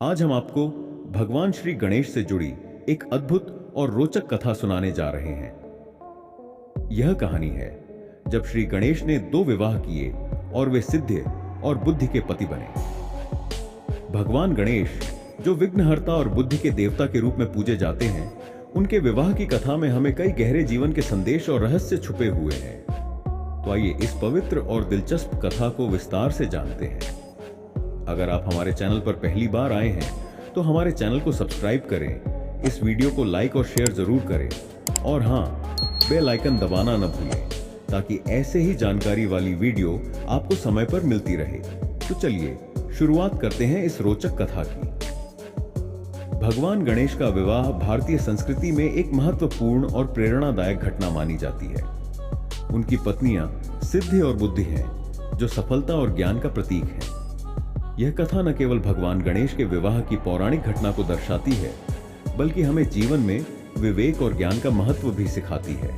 आज हम आपको भगवान श्री गणेश से जुड़ी एक अद्भुत और रोचक कथा सुनाने जा रहे हैं। यह कहानी है जब श्री गणेश ने 2 विवाह किए और वे सिद्धि और बुद्धि के पति बने। भगवान गणेश, जो विघ्नहर्ता और बुद्धि के देवता के रूप में पूजे जाते हैं, उनके विवाह की कथा में हमें कई गहरे जीवन के संदेश और रहस्य छुपे हुए हैं। तो आइए इस पवित्र और दिलचस्प कथा को विस्तार से जानते हैं। अगर आप हमारे चैनल पर पहली बार आए हैं तो हमारे चैनल को सब्सक्राइब करें, इस वीडियो को लाइक और शेयर जरूर करें और हाँ, बेल आइकन दबाना न भूलें ताकि ऐसे ही जानकारी वाली वीडियो आपको समय पर मिलती रहे। तो चलिए शुरुआत करते हैं इस रोचक कथा की। भगवान गणेश का विवाह भारतीय संस्कृति में एक महत्वपूर्ण और प्रेरणादायक घटना मानी जाती है। उनकी पत्नियां सिद्धि और बुद्धि हैं, जो सफलता और ज्ञान का प्रतीक है। यह कथा न केवल भगवान गणेश के विवाह की पौराणिक घटना को दर्शाती है, बल्कि हमें जीवन में विवेक और ज्ञान का महत्व भी सिखाती है।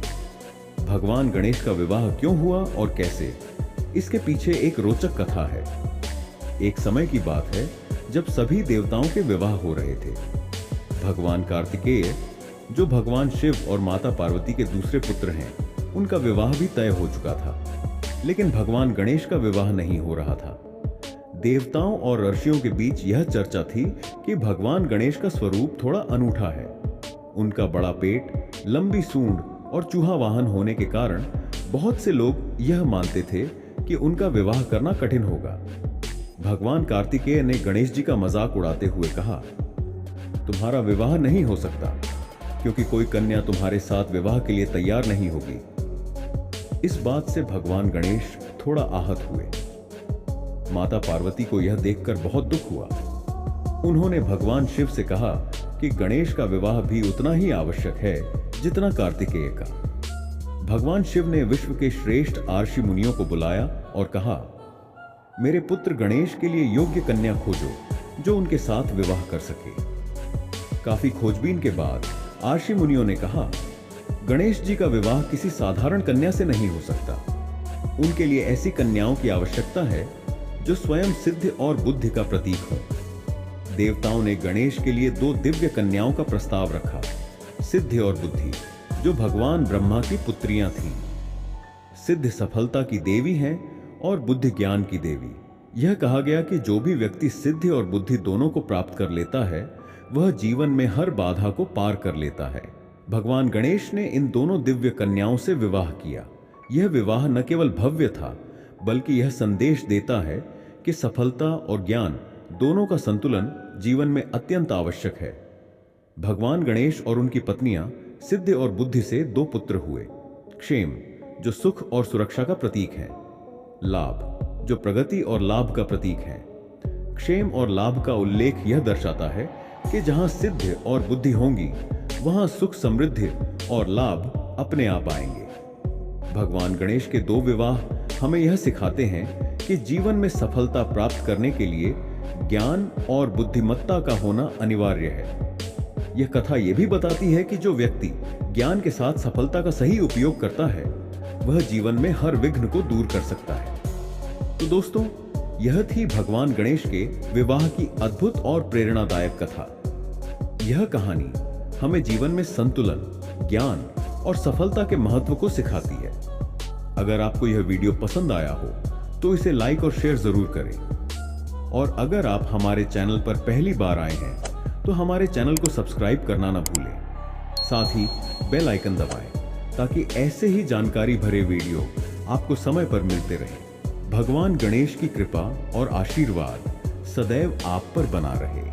भगवान गणेश का विवाह क्यों हुआ और कैसे, इसके पीछे एक रोचक कथा है। एक समय की बात है जब सभी देवताओं के विवाह हो रहे थे। भगवान कार्तिकेय, जो भगवान शिव और माता पार्वती के दूसरे पुत्र हैं, उनका विवाह भी तय हो चुका था, लेकिन भगवान गणेश का विवाह नहीं हो रहा था। देवताओं और ऋषियों के बीच यह चर्चा थी कि भगवान गणेश का स्वरूप थोड़ा अनूठा है। उनका बड़ा पेट, लंबी सूंड और चूहा वाहन होने के कारण बहुत से लोग यह मानते थे कि उनका विवाह करना कठिन होगा। भगवान कार्तिकेय ने गणेश जी का मजाक उड़ाते हुए कहा, तुम्हारा विवाह नहीं हो सकता क्योंकि कोई कन्या तुम्हारे साथ विवाह के लिए तैयार नहीं होगी। इस बात से भगवान गणेश थोड़ा आहत हुए। माता पार्वती को यह देखकर बहुत दुख हुआ। उन्होंने भगवान शिव से कहा कि गणेश का विवाह भी उतना ही आवश्यक है जितना कार्तिकेय का। भगवान शिव ने विश्व के श्रेष्ठ आर्षि मुनियों को बुलाया और कहा, मेरे पुत्र गणेश के लिए योग्य कन्या खोजो जो उनके साथ विवाह कर सके। काफी खोजबीन के बाद आर्षि मुनियों ने कहा, गणेश जी का विवाह किसी साधारण कन्या से नहीं हो सकता। उनके लिए ऐसी कन्याओं की आवश्यकता है जो स्वयं सिद्धि और बुद्धि का प्रतीक हो। देवताओं ने गणेश के लिए 2 दिव्य कन्याओं का प्रस्ताव रखा, सिद्धि और बुद्धि, जो भगवान ब्रह्मा की पुत्रियां थीं। सिद्धि सफलता की देवी हैं और बुद्धि ज्ञान की देवी। यह कहा गया कि जो भी व्यक्ति सिद्धि और बुद्धि दोनों को प्राप्त कर लेता है, वह जीवन में हर बाधा को पार कर लेता है। भगवान गणेश ने इन दोनों दिव्य कन्याओं से विवाह किया। यह विवाह न केवल भव्य था, बल्कि यह संदेश देता है कि सफलता और ज्ञान दोनों का संतुलन जीवन में अत्यंत आवश्यक है। भगवान गणेश और उनकी पत्नियां सिद्धि और बुद्धि से 2 पुत्र हुए। क्षेम, जो सुख और सुरक्षा का प्रतीक है। लाभ, जो प्रगति और लाभ का प्रतीक है। क्षेम और लाभ का उल्लेख यह दर्शाता है कि जहां सिद्धि और बुद्धि होंगी, वहां सुख, समृद्धि और लाभ अपने आप आएंगे। भगवान गणेश के 2 विवाह हमें यह सिखाते हैं कि जीवन में सफलता प्राप्त करने के लिए ज्ञान और बुद्धिमत्ता का होना अनिवार्य है। यह कथा यह भी बताती है कि जो व्यक्ति ज्ञान के साथ सफलता का सही उपयोग करता है, वह जीवन में हर विघ्न को दूर कर सकता है। तो दोस्तों, यह थी भगवान गणेश के विवाह की अद्भुत और प्रेरणादायक कथा। यह कहानी हमें जीवन में संतुलन, ज्ञान और सफलता के महत्व को सिखाती है। अगर आपको यह वीडियो पसंद आया हो तो इसे लाइक और शेयर जरूर करें। और अगर आप हमारे चैनल पर पहली बार आए हैं तो हमारे चैनल को सब्सक्राइब करना ना भूलें। साथ ही बेल आइकन दबाएं ताकि ऐसे ही जानकारी भरे वीडियो आपको समय पर मिलते रहें। भगवान गणेश की कृपा और आशीर्वाद सदैव आप पर बना रहे।